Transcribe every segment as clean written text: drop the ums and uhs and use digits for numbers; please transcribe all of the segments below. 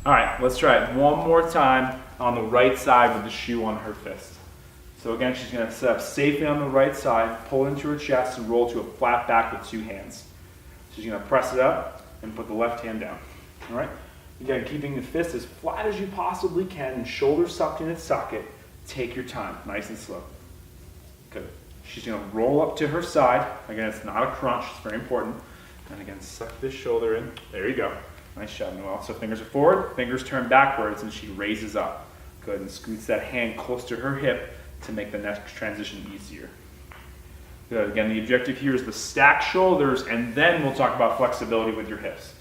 All right, let's try it one more time on the right side with the shoe on her fist. So again, she's gonna set up safely on the right side, pull into her chest and roll to a flat back with 2 hands. She's gonna press it up and put the left hand down, all right? Again, keeping the fist as flat as you possibly can and shoulders sucked in its socket. Take your time, nice and slow. Good. She's gonna roll up to her side. Again, it's not a crunch, it's very important. And again, suck this shoulder in. There you go. Nice job, Noelle. So fingers are forward, fingers turn backwards, and she raises up. Good, and scoots that hand close to her hip to make the next transition easier. Good, again, the objective here is the stacked shoulders, and then we'll talk about flexibility with your hips.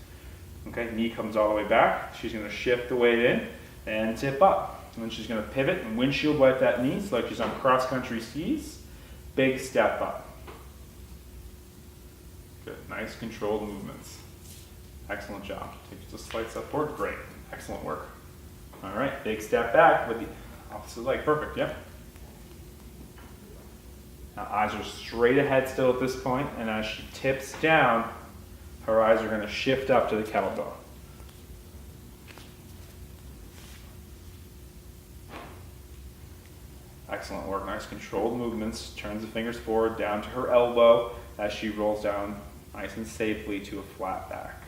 Okay, knee comes all the way back. She's gonna shift the weight in and tip up. And then she's gonna pivot and windshield wipe that knee, so like she's on cross-country skis. Big step up. Good, nice controlled movements. Excellent job. Take just a slight step forward, great, excellent work. All right, big step back with the opposite leg, perfect, yep. Now eyes are straight ahead still at this point, and as she tips down, her eyes are gonna shift up to the kettlebell. Excellent work, nice controlled movements. Turns the fingers forward down to her elbow as she rolls down nice and safely to a flat back.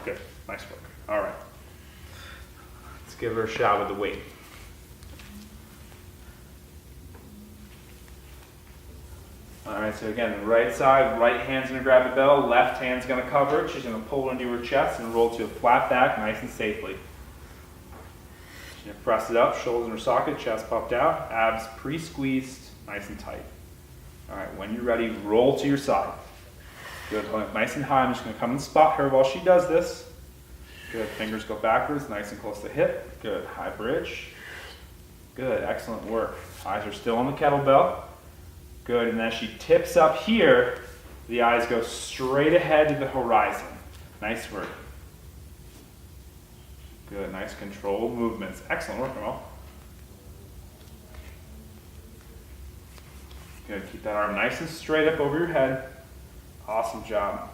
Good, nice work. All right, let's give her a shot with the weight. All right, so again, the right side, right hand's gonna grab the bell, left hand's gonna cover it. She's gonna pull into her chest and roll to a flat back nice and safely. She's gonna press it up, shoulders in her socket, chest puffed out, abs pre-squeezed, nice and tight. All right, when you're ready, roll to your side. Good, hold it nice and high. I'm just gonna come and spot her while she does this. Good, fingers go backwards, nice and close to hip. Good, high bridge. Good, excellent work. Eyes are still on the kettlebell. Good, and as she tips up here, the eyes go straight ahead to the horizon. Nice work. Good, nice controlled movements. Excellent work, Noelle. Good, keep that arm nice and straight up over your head. Awesome job.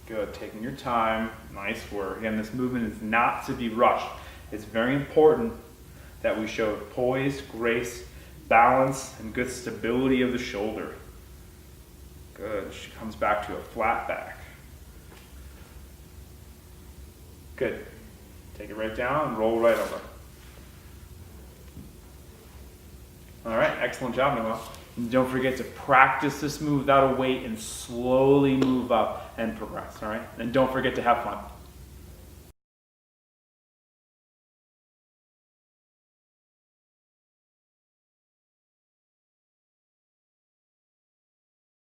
Good, taking your time, nice work. Again, this movement is not to be rushed. It's very important that we show poise, grace, balance, and good stability of the shoulder. Good, she comes back to a flat back. Good, take it right down and roll right over. All right, excellent job, Noelle. And don't forget to practice this move without a weight and slowly move up and progress, all right? And don't forget to have fun.